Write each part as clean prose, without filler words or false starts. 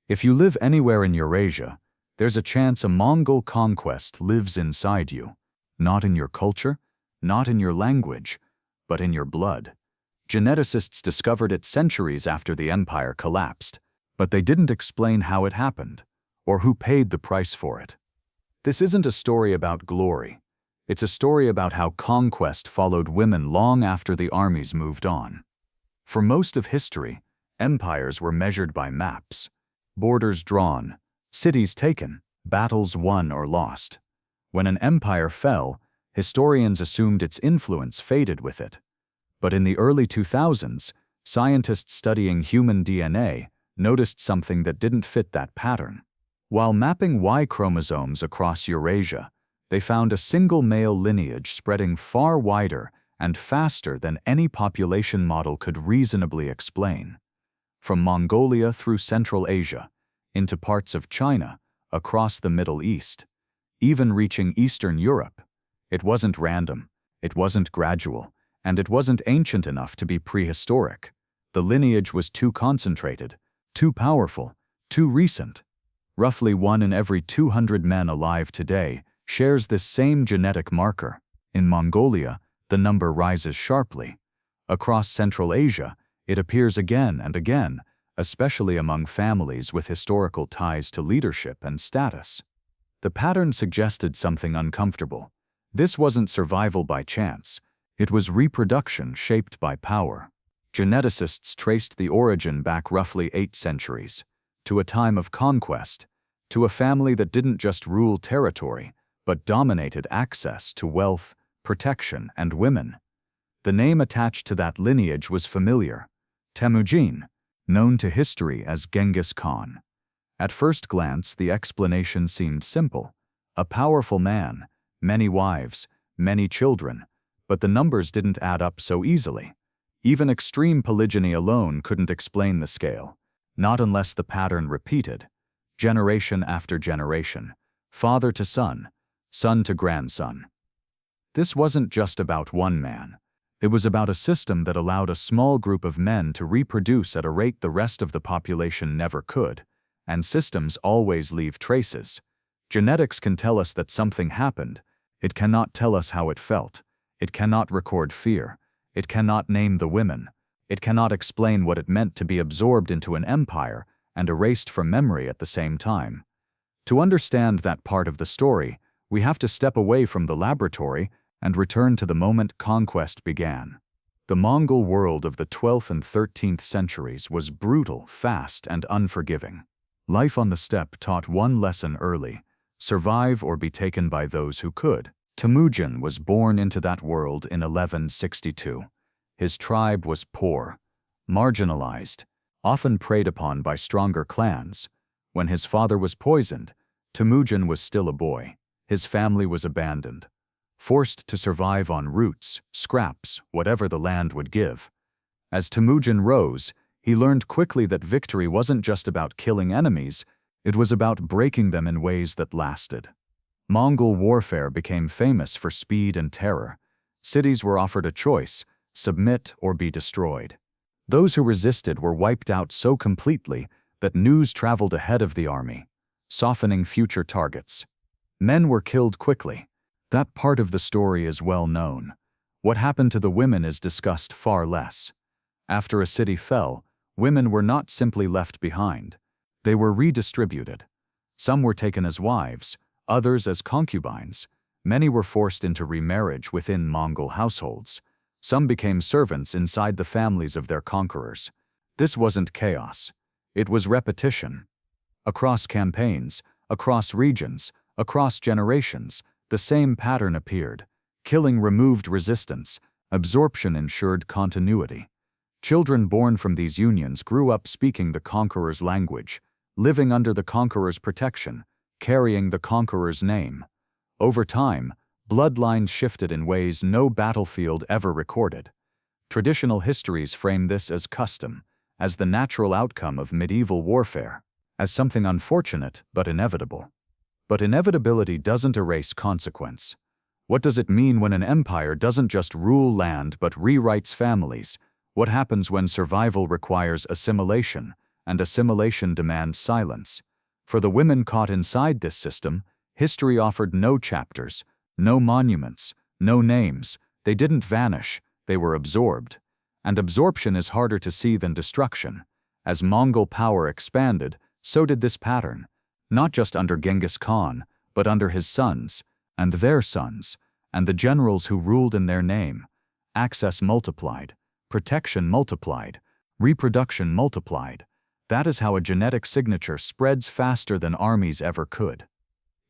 If you live anywhere in Eurasia, there's a chance a Mongol conquest lives inside you. Not in your culture, not in your language, but in your blood. Geneticists discovered it centuries after the empire collapsed, but they didn't explain how it happened, or who paid the price for it. This isn't a story about glory. It's a story about how conquest followed women long after the armies moved on. For most of history, empires were measured by maps. Borders drawn, cities taken, battles won or lost. When an empire fell, historians assumed its influence faded with it. But in the early 2000s, scientists studying human DNA noticed something that didn't fit that pattern. While mapping Y-chromosomes across Eurasia, they found a single male lineage spreading far wider and faster than any population model could reasonably explain. From Mongolia through Central Asia, into parts of China, across the Middle East, even reaching Eastern Europe. It wasn't random, it wasn't gradual, and it wasn't ancient enough to be prehistoric. The lineage was too concentrated, too powerful, too recent. Roughly 1 in every 200 men alive today shares this same genetic marker. In Mongolia, the number rises sharply. Across Central Asia, it appears again and again, especially among families with historical ties to leadership and status. The pattern suggested something uncomfortable. This wasn't survival by chance. It was reproduction shaped by power. Geneticists traced the origin back roughly 8 centuries, to a time of conquest, to a family that didn't just rule territory, but dominated access to wealth, protection, and women. The name attached to that lineage was familiar: Temujin, known to history as Genghis Khan. At first glance, the explanation seemed simple. A powerful man, many wives, many children, but the numbers didn't add up so easily. Even extreme polygyny alone couldn't explain the scale, not unless the pattern repeated, generation after generation, father to son, son to grandson. This wasn't just about one man. It was about a system that allowed a small group of men to reproduce at a rate the rest of the population never could, and systems always leave traces. Genetics can tell us that something happened. It cannot tell us how it felt. It cannot record fear. It cannot name the women. It cannot explain what it meant to be absorbed into an empire and erased from memory at the same time. To understand that part of the story, we have to step away from the laboratory and return to the moment conquest began. The Mongol world of the 12th and 13th centuries was brutal, fast, and unforgiving. Life on the steppe taught one lesson early: survive or be taken by those who could. Temujin was born into that world in 1162. His tribe was poor, marginalized, often preyed upon by stronger clans. When his father was poisoned, Temujin was still a boy. His family was abandoned, forced to survive on roots, scraps, whatever the land would give. As Temujin rose, he learned quickly that victory wasn't just about killing enemies, it was about breaking them in ways that lasted. Mongol warfare became famous for speed and terror. Cities were offered a choice: submit or be destroyed. Those who resisted were wiped out so completely that news traveled ahead of the army, softening future targets. Men were killed quickly. That part of the story is well known. What happened to the women is discussed far less. After a city fell, women were not simply left behind. They were redistributed. Some were taken as wives, others as concubines. Many were forced into remarriage within Mongol households. Some became servants inside the families of their conquerors. This wasn't chaos. It was repetition. Across campaigns, across regions, across generations, the same pattern appeared. Killing removed resistance, absorption ensured continuity. Children born from these unions grew up speaking the conqueror's language, living under the conqueror's protection, carrying the conqueror's name. Over time, bloodlines shifted in ways no battlefield ever recorded. Traditional histories frame this as custom, as the natural outcome of medieval warfare, as something unfortunate but inevitable. But inevitability doesn't erase consequence. What does it mean when an empire doesn't just rule land but rewrites families? What happens when survival requires assimilation, and assimilation demands silence. For the women caught inside this system, history offered no chapters, no monuments, no names. They didn't vanish, they were absorbed. And absorption is harder to see than destruction. As Mongol power expanded, so did this pattern, not just under Genghis Khan, but under his sons, and their sons, and the generals who ruled in their name. Access multiplied, protection multiplied, reproduction multiplied. That is how a genetic signature spreads faster than armies ever could.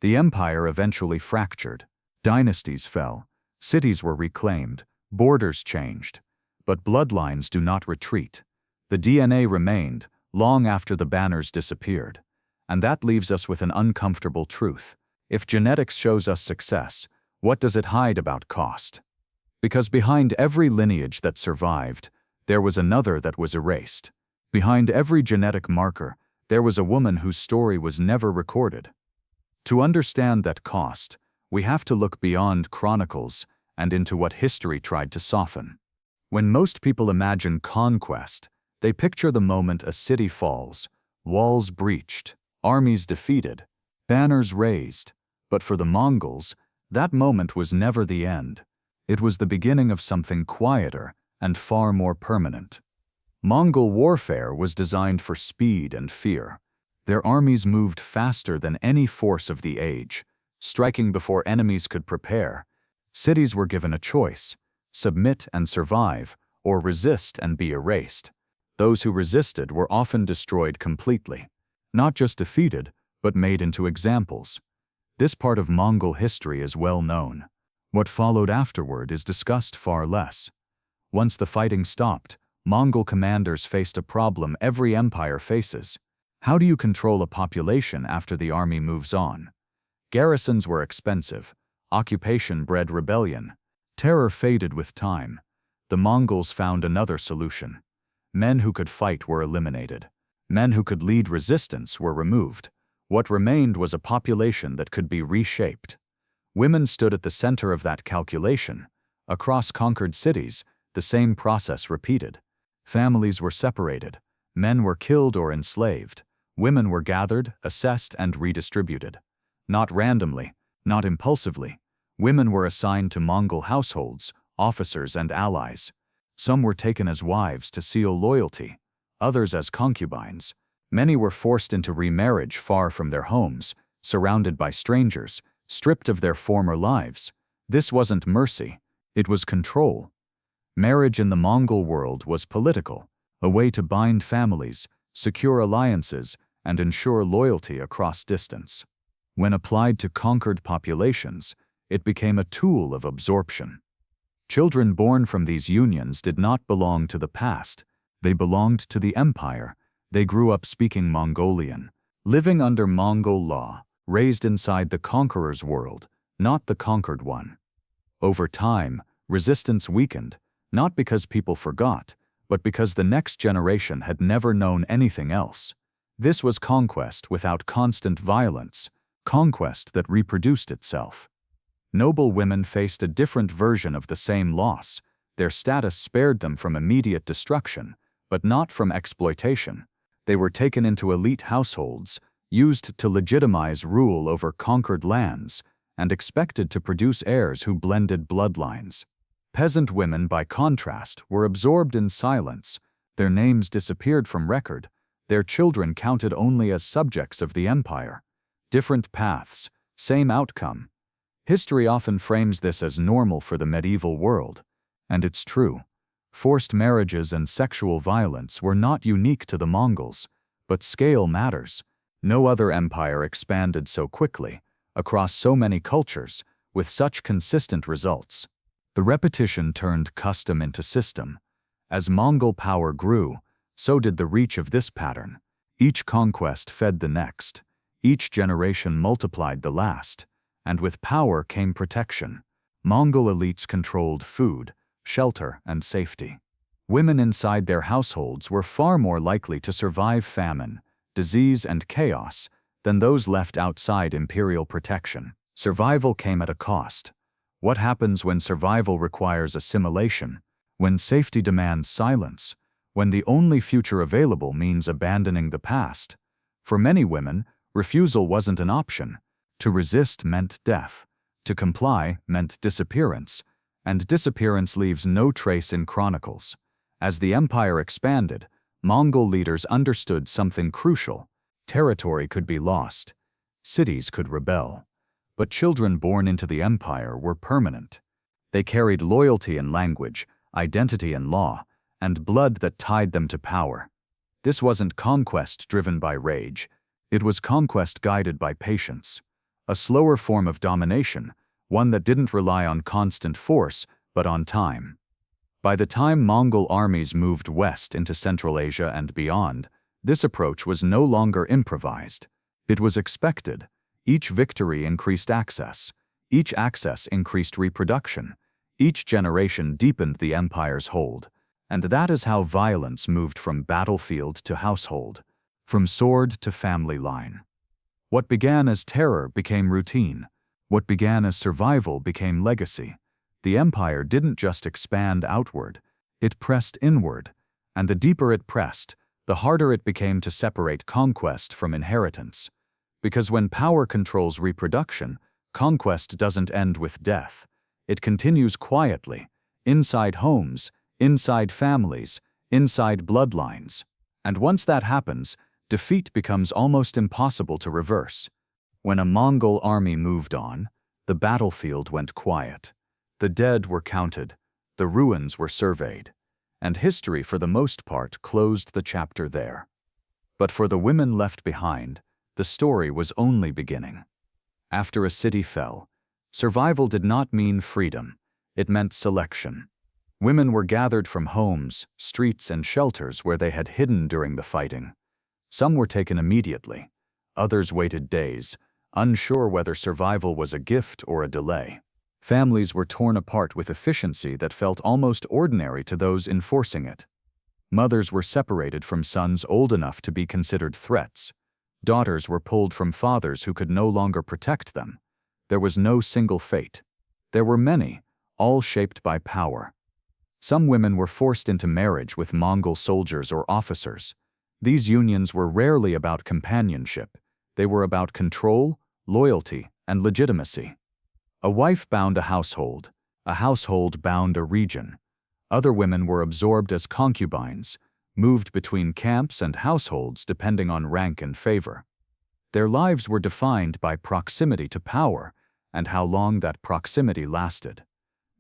The empire eventually fractured. Dynasties fell, cities were reclaimed, borders changed. But bloodlines do not retreat. The DNA remained, long after the banners disappeared. And that leaves us with an uncomfortable truth. If genetics shows us success, what does it hide about cost? Because behind every lineage that survived, there was another that was erased. Behind every genetic marker, there was a woman whose story was never recorded. To understand that cost, we have to look beyond chronicles and into what history tried to soften. When most people imagine conquest, they picture the moment a city falls, walls breached, armies defeated, banners raised. But for the Mongols, that moment was never the end. It was the beginning of something quieter and far more permanent. Mongol warfare was designed for speed and fear. Their armies moved faster than any force of the age, striking before enemies could prepare. Cities were given a choice: submit and survive, or resist and be erased. Those who resisted were often destroyed completely. Not just defeated, but made into examples. This part of Mongol history is well known. What followed afterward is discussed far less. Once the fighting stopped, Mongol commanders faced a problem every empire faces. How do you control a population after the army moves on? Garrisons were expensive. Occupation bred rebellion. Terror faded with time. The Mongols found another solution. Men who could fight were eliminated. Men who could lead resistance were removed. What remained was a population that could be reshaped. Women stood at the center of that calculation. Across conquered cities, the same process repeated. Families were separated. Men were killed or enslaved. Women were gathered, assessed, and redistributed. Not randomly, not impulsively. Women were assigned to Mongol households, officers, and allies. Some were taken as wives to seal loyalty, others as concubines. Many were forced into remarriage far from their homes, surrounded by strangers, stripped of their former lives. This wasn't mercy, it was control. Marriage in the Mongol world was political, a way to bind families, secure alliances, and ensure loyalty across distance. When applied to conquered populations, it became a tool of absorption. Children born from these unions did not belong to the past, they belonged to the empire. They grew up speaking Mongolian, living under Mongol law, raised inside the conqueror's world, not the conquered one. Over time, resistance weakened, not because people forgot, but because the next generation had never known anything else. This was conquest without constant violence, conquest that reproduced itself. Noble women faced a different version of the same loss. Their status spared them from immediate destruction, but not from exploitation. They were taken into elite households, used to legitimize rule over conquered lands, and expected to produce heirs who blended bloodlines. Peasant women, by contrast, were absorbed in silence. Their names disappeared from record. Their children counted only as subjects of the empire. Different paths, same outcome. History often frames this as normal for the medieval world. And it's true. Forced marriages and sexual violence were not unique to the Mongols, but scale matters. No other empire expanded so quickly, across so many cultures, with such consistent results. The repetition turned custom into system. As Mongol power grew, so did the reach of this pattern. Each conquest fed the next. Each generation multiplied the last. And with power came protection. Mongol elites controlled food, shelter, and safety. Women inside their households were far more likely to survive famine, disease, and chaos than those left outside imperial protection. Survival came at a cost. What happens when survival requires assimilation? When safety demands silence? when the only future available means abandoning the past. For many women, refusal wasn't an option. To resist meant death. To comply meant disappearance, and disappearance leaves no trace in chronicles. As the empire expanded, Mongol leaders understood something crucial. Territory could be lost. Cities could rebel. But children born into the empire were permanent. They carried loyalty and language, identity and law, and blood that tied them to power. This wasn't conquest driven by rage. It was conquest guided by patience. A slower form of domination, one that didn't rely on constant force, but on time. By the time Mongol armies moved west into Central Asia and beyond, this approach was no longer improvised. It was expected. Each victory increased access. Each access increased reproduction. Each generation deepened the empire's hold. And that is how violence moved from battlefield to household, from sword to family line. What began as terror became routine. What began as survival became legacy. The empire didn't just expand outward, it pressed inward. And the deeper it pressed, the harder it became to separate conquest from inheritance. Because when power controls reproduction, conquest doesn't end with death. It continues quietly, inside homes, inside families, inside bloodlines. And once that happens, defeat becomes almost impossible to reverse. When a Mongol army moved on, the battlefield went quiet. The dead were counted, the ruins were surveyed, and history for the most part closed the chapter there. But for the women left behind, the story was only beginning. After a city fell, survival did not mean freedom, it meant selection. Women were gathered from homes, streets, and shelters where they had hidden during the fighting. Some were taken immediately, others waited days, unsure whether survival was a gift or a delay. Families were torn apart with efficiency that felt almost ordinary to those enforcing it. Mothers were separated from sons old enough to be considered threats. Daughters were pulled from fathers who could no longer protect them. There was no single fate. There were many, all shaped by power. Some women were forced into marriage with Mongol soldiers or officers. These unions were rarely about companionship. They were about control, loyalty, and legitimacy. A wife bound a household bound a region. Other women were absorbed as concubines, moved between camps and households depending on rank and favor. Their lives were defined by proximity to power and how long that proximity lasted.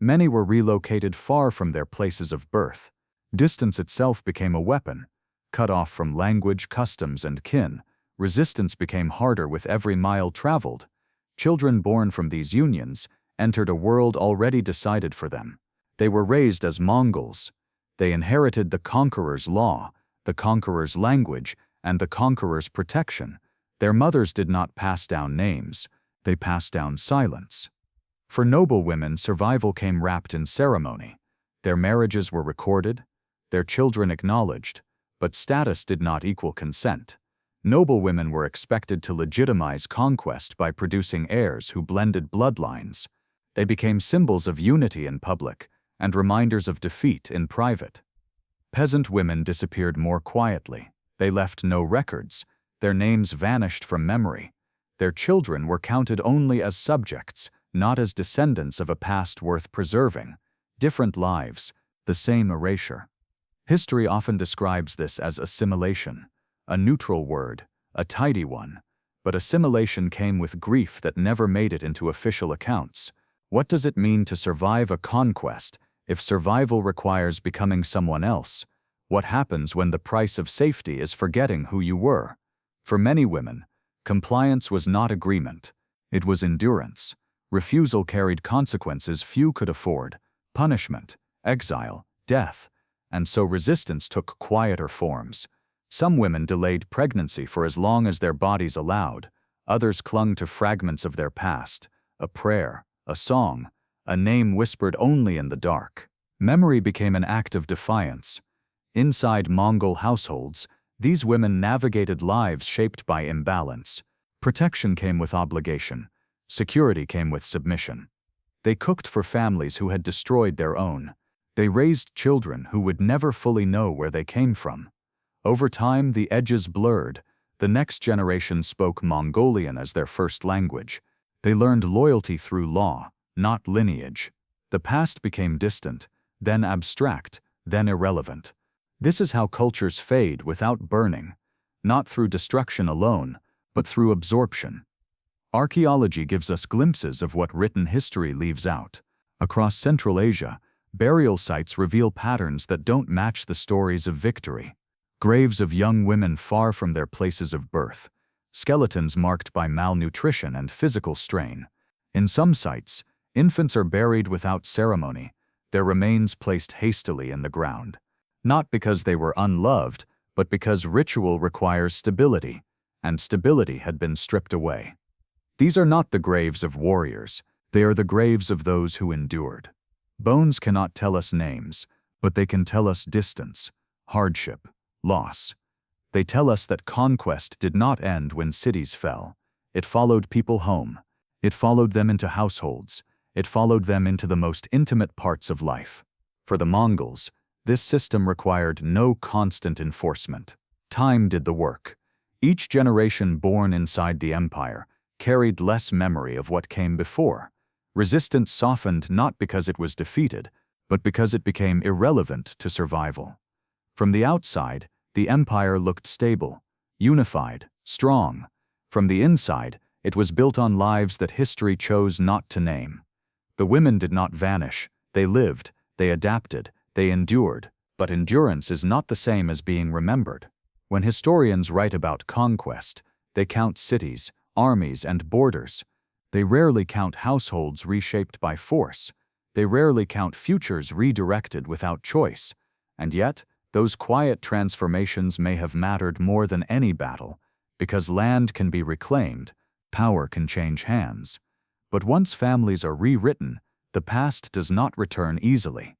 Many were relocated far from their places of birth. Distance itself became a weapon. Cut off from language, customs, and kin, resistance became harder with every mile traveled. Children born from these unions entered a world already decided for them. They were raised as Mongols. They inherited the conqueror's law, the conqueror's language, and the conqueror's protection. Their mothers did not pass down names, they passed down silence. For noble women, survival came wrapped in ceremony. Their marriages were recorded, their children acknowledged, but status did not equal consent. Noble women were expected to legitimize conquest by producing heirs who blended bloodlines. They became symbols of unity in public and reminders of defeat in private. Peasant women disappeared more quietly. They left no records. Their names vanished from memory. Their children were counted only as subjects, not as descendants of a past worth preserving. Different lives, the same erasure. History often describes this as assimilation, a neutral word, a tidy one. But assimilation came with grief that never made it into official accounts. What does it mean to survive a conquest if survival requires becoming someone else? What happens when the price of safety is forgetting who you were? For many women, compliance was not agreement, it was endurance. Refusal carried consequences few could afford: punishment, exile, death. And so resistance took quieter forms. Some women delayed pregnancy for as long as their bodies allowed. Others clung to fragments of their past, a prayer, a song, a name whispered only in the dark. Memory became an act of defiance. Inside Mongol households, these women navigated lives shaped by imbalance. Protection came with obligation. Security came with submission. They cooked for families who had destroyed their own. They raised children who would never fully know where they came from. Over time, the edges blurred. The next generation spoke Mongolian as their first language. They learned loyalty through law, not lineage. The past became distant, then abstract, then irrelevant. This is how cultures fade without burning, not through destruction alone, but through absorption. Archaeology gives us glimpses of what written history leaves out. Across Central Asia, burial sites reveal patterns that don't match the stories of victory. Graves of young women far from their places of birth, skeletons marked by malnutrition and physical strain. In some sites, infants are buried without ceremony, their remains placed hastily in the ground. Not because they were unloved, but because ritual requires stability, and stability had been stripped away. These are not the graves of warriors, they are the graves of those who endured. Bones cannot tell us names, but they can tell us distance, hardship, loss. They tell us that conquest did not end when cities fell. It followed people home. It followed them into households. It followed them into the most intimate parts of life. For the Mongols, this system required no constant enforcement. Time did the work. Each generation born inside the empire carried less memory of what came before. Resistance softened not because it was defeated, but because it became irrelevant to survival. From the outside, the empire looked stable, unified, strong. From the inside, it was built on lives that history chose not to name. The women did not vanish, they lived, they adapted, they endured, but endurance is not the same as being remembered. When historians write about conquest, they count cities, armies, and borders. They rarely count households reshaped by force. They rarely count futures redirected without choice. And yet, those quiet transformations may have mattered more than any battle, because land can be reclaimed, power can change hands. But once families are rewritten, the past does not return easily.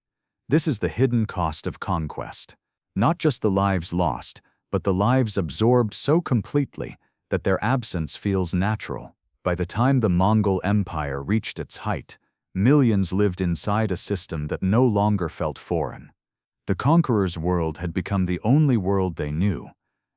This is the hidden cost of conquest. Not just the lives lost, but the lives absorbed so completely that their absence feels natural. By the time the Mongol Empire reached its height, millions lived inside a system that no longer felt foreign. The conqueror's world had become the only world they knew,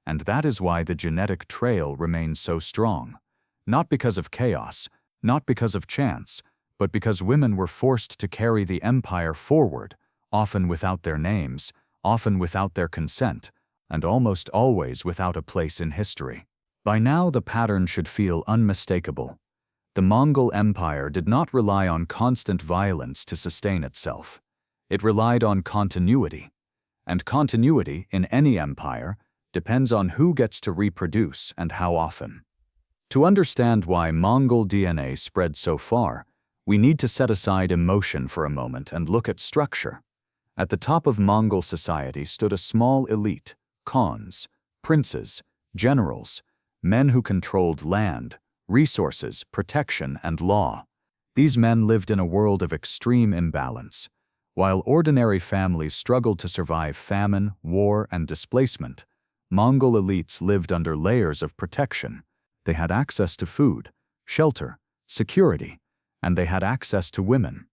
and that is why the genetic trail remains so strong. Not because of chaos, not because of chance, but because women were forced to carry the empire forward, often without their names, often without their consent, and almost always without a place in history. By now the pattern should feel unmistakable. The Mongol Empire did not rely on constant violence to sustain itself. It relied on continuity. And continuity, in any empire, depends on who gets to reproduce and how often. To understand why Mongol DNA spread so far, we need to set aside emotion for a moment and look at structure. At the top of Mongol society stood a small elite, khans, princes, generals, men who controlled land, resources, protection, and law. These men lived in a world of extreme imbalance. While ordinary families struggled to survive famine, war, and displacement, Mongol elites lived under layers of protection. They had access to food, shelter, security, and they had access to women.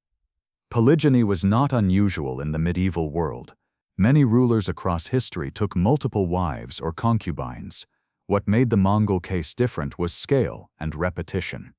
Polygyny was not unusual in the medieval world. Many rulers across history took multiple wives or concubines. What made the Mongol case different was scale and repetition.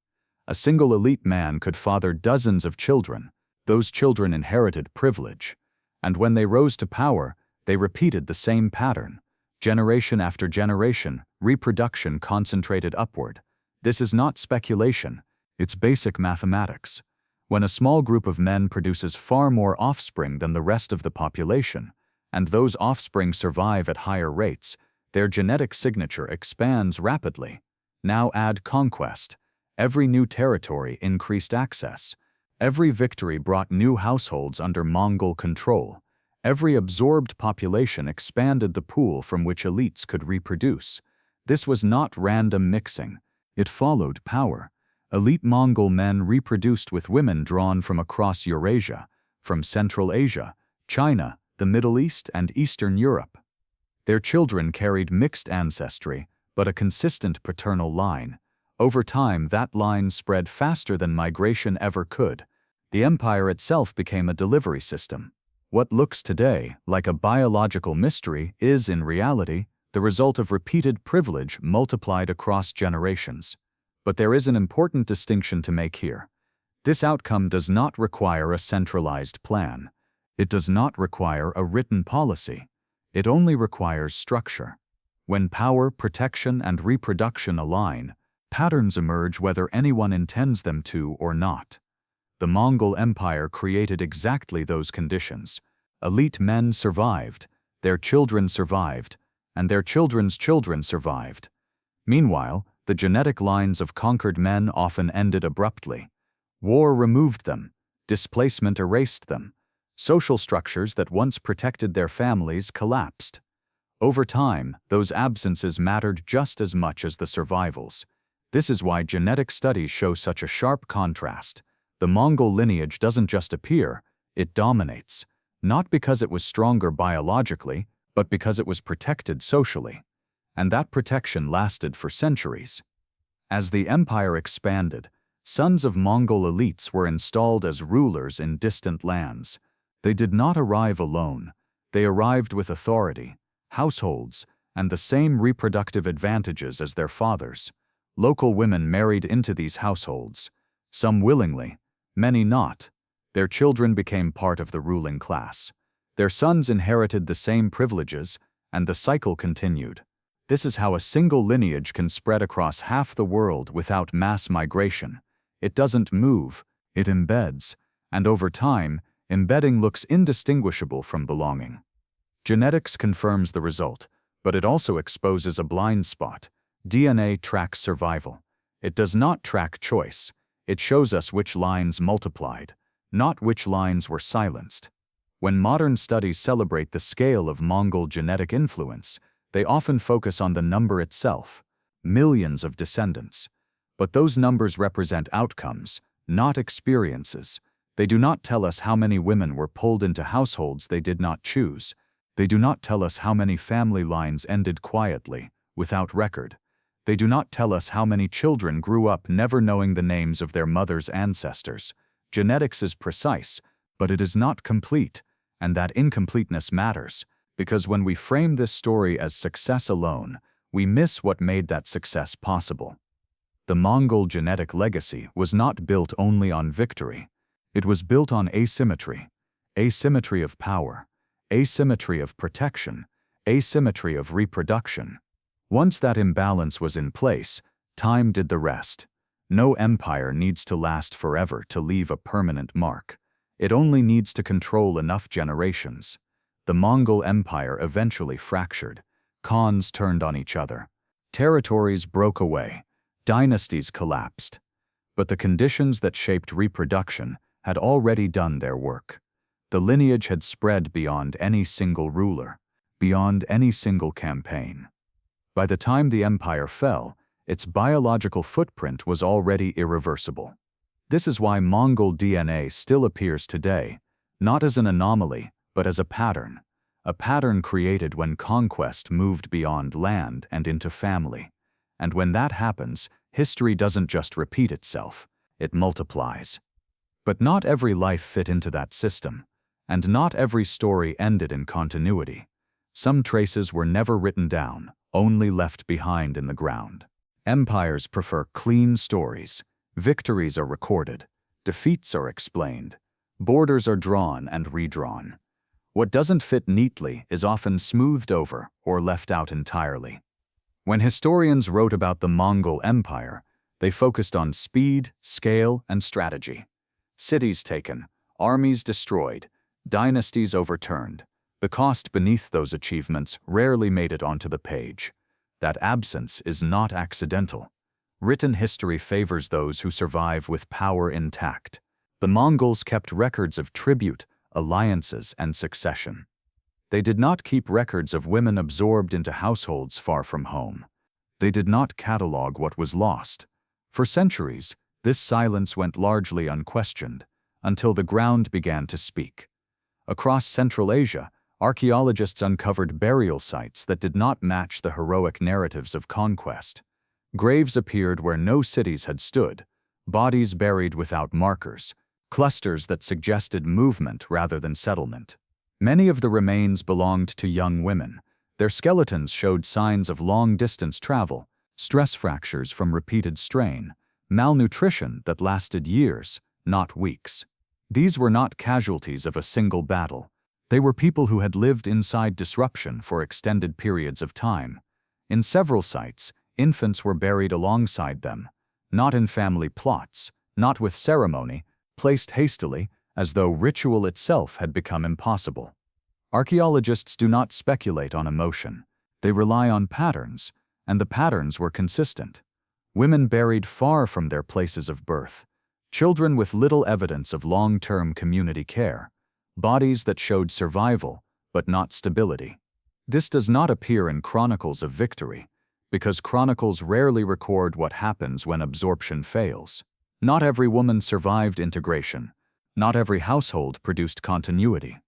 A single elite man could father dozens of children. Those children inherited privilege. And when they rose to power, they repeated the same pattern. Generation after generation, reproduction concentrated upward. This is not speculation, it's basic mathematics. When a small group of men produces far more offspring than the rest of the population, and those offspring survive at higher rates, their genetic signature expands rapidly. Now add conquest. Every new territory increased access. Every victory brought new households under Mongol control. Every absorbed population expanded the pool from which elites could reproduce. This was not random mixing. It followed power. Elite Mongol men reproduced with women drawn from across Eurasia, from Central Asia, China, the Middle East, and Eastern Europe. Their children carried mixed ancestry, but a consistent paternal line. Over time, that line spread faster than migration ever could. The empire itself became a delivery system. What looks today like a biological mystery is, in reality, the result of repeated privilege multiplied across generations. But there is an important distinction to make here. This outcome does not require a centralized plan. It does not require a written policy. It only requires structure. When power, protection, and reproduction align, patterns emerge whether anyone intends them to or not. The Mongol Empire created exactly those conditions. Elite men survived, their children survived, and their children's children survived. Meanwhile, the genetic lines of conquered men often ended abruptly. War removed them, displacement erased them. Social structures that once protected their families collapsed. Over time, those absences mattered just as much as the survivals. This is why genetic studies show such a sharp contrast. The Mongol lineage doesn't just appear, it dominates. Not because it was stronger biologically, but because it was protected socially. And that protection lasted for centuries. As the empire expanded, sons of Mongol elites were installed as rulers in distant lands. They did not arrive alone. They arrived with authority, households, and the same reproductive advantages as their fathers. Local women married into these households, some willingly, many not. Their children became part of the ruling class. Their sons inherited the same privileges, and the cycle continued. This is how a single lineage can spread across half the world without mass migration. It doesn't move, it embeds, and over time, embedding looks indistinguishable from belonging. Genetics confirms the result, but it also exposes a blind spot. DNA tracks survival. It does not track choice. It shows us which lines multiplied, not which lines were silenced. When modern studies celebrate the scale of Mongol genetic influence, they often focus on the number itself, millions of descendants. But those numbers represent outcomes, not experiences. They do not tell us how many women were pulled into households they did not choose. They do not tell us how many family lines ended quietly, without record. They do not tell us how many children grew up never knowing the names of their mother's ancestors. Genetics is precise, but it is not complete, and that incompleteness matters, because when we frame this story as success alone, we miss what made that success possible. The Mongol genetic legacy was not built only on victory. It was built on asymmetry. Asymmetry of power, asymmetry of protection, asymmetry of reproduction. Once that imbalance was in place, time did the rest. No empire needs to last forever to leave a permanent mark. It only needs to control enough generations. The Mongol Empire eventually fractured. Khans turned on each other. Territories broke away. Dynasties collapsed. But the conditions that shaped reproduction had already done their work. The lineage had spread beyond any single ruler, beyond any single campaign. By the time the empire fell, its biological footprint was already irreversible. This is why Mongol DNA still appears today, not as an anomaly, but as a pattern created when conquest moved beyond land and into family. And when that happens, history doesn't just repeat itself, it multiplies. But not every life fit into that system, and not every story ended in continuity. Some traces were never written down, only left behind in the ground. Empires prefer clean stories. Victories are recorded. Defeats are explained. Borders are drawn and redrawn. What doesn't fit neatly is often smoothed over or left out entirely. When historians wrote about the Mongol Empire, they focused on speed, scale, and strategy. Cities taken, armies destroyed, dynasties overturned. The cost beneath those achievements rarely made it onto the page. That absence is not accidental. Written history favors those who survive with power intact. The Mongols kept records of tribute, alliances, and succession. They did not keep records of women absorbed into households far from home. They did not catalog what was lost. For centuries, this silence went largely unquestioned, until the ground began to speak. Across Central Asia, archaeologists uncovered burial sites that did not match the heroic narratives of conquest. Graves appeared where no cities had stood, bodies buried without markers, clusters that suggested movement rather than settlement. Many of the remains belonged to young women. Their skeletons showed signs of long-distance travel, stress fractures from repeated strain, malnutrition that lasted years, not weeks. These were not casualties of a single battle. They were people who had lived inside disruption for extended periods of time. In several sites, infants were buried alongside them, not in family plots, not with ceremony, placed hastily, as though ritual itself had become impossible. Archaeologists do not speculate on emotion. They rely on patterns, and the patterns were consistent. Women buried far from their places of birth, children with little evidence of long-term community care, bodies that showed survival, but not stability. This does not appear in chronicles of victory, because chronicles rarely record what happens when absorption fails. Not every woman survived integration. Not every household produced continuity.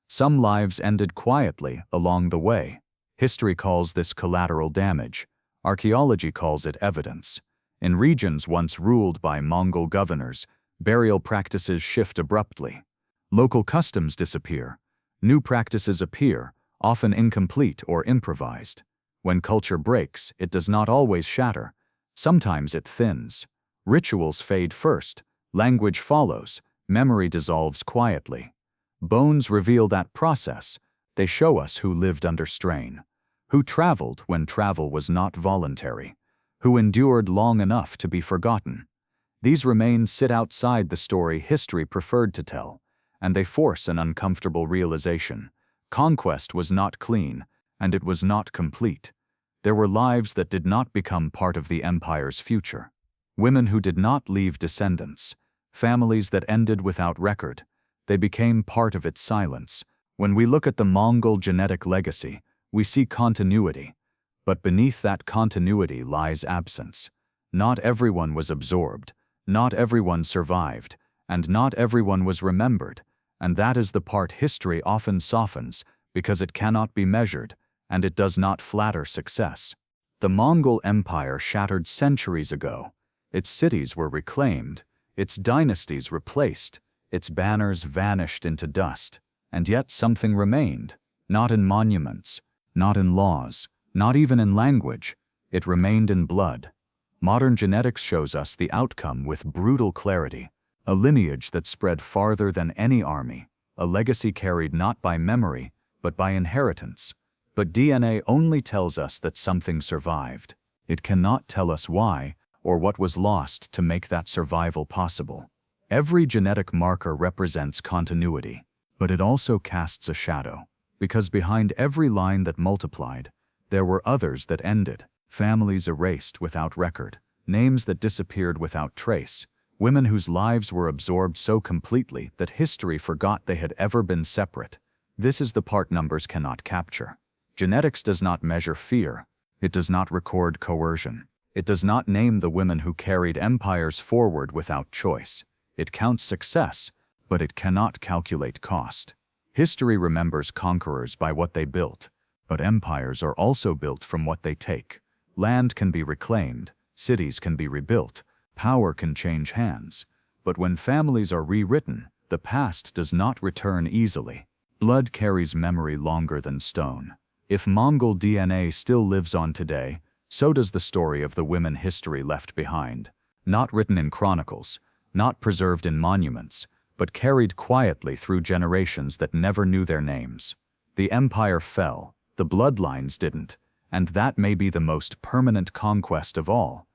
Some lives ended quietly along the way. History calls this collateral damage. Archaeology calls it evidence. In regions once ruled by Mongol governors, burial practices shift abruptly. Local customs disappear. New practices appear, often incomplete or improvised. When culture breaks, it does not always shatter. Sometimes it thins. Rituals fade first, language follows, memory dissolves quietly. Bones reveal that process. They show us who lived under strain, who traveled when travel was not voluntary, who endured long enough to be forgotten. These remains sit outside the story history preferred to tell, and they force an uncomfortable realization. Conquest was not clean, and it was not complete. There were lives that did not become part of the empire's future. Women who did not leave descendants. Families that ended without record. They became part of its silence. When we look at the Mongol genetic legacy, we see continuity. But beneath that continuity lies absence. Not everyone was absorbed. Not everyone survived. And not everyone was remembered. And that is the part history often softens, because it cannot be measured, and it does not flatter success. The Mongol Empire shattered centuries ago. Its cities were reclaimed, its dynasties replaced, its banners vanished into dust, and yet something remained, not in monuments, not in laws, not even in language. It remained in blood. Modern genetics shows us the outcome with brutal clarity, a lineage that spread farther than any army, a legacy carried not by memory, but by inheritance. But DNA only tells us that something survived. It cannot tell us why, or what was lost to make that survival possible. Every genetic marker represents continuity, but it also casts a shadow, because behind every line that multiplied, there were others that ended, families erased without record, names that disappeared without trace, women whose lives were absorbed so completely that history forgot they had ever been separate. This is the part numbers cannot capture. Genetics does not measure fear. It does not record coercion. It does not name the women who carried empires forward without choice. It counts success, but it cannot calculate cost. History remembers conquerors by what they built, but empires are also built from what they take. Land can be reclaimed, cities can be rebuilt, power can change hands. But when families are rewritten, the past does not return easily. Blood carries memory longer than stone. If Mongol DNA still lives on today, so does the story of the women history left behind. Not written in chronicles, not preserved in monuments, but carried quietly through generations that never knew their names. The empire fell, the bloodlines didn't, and that may be the most permanent conquest of all.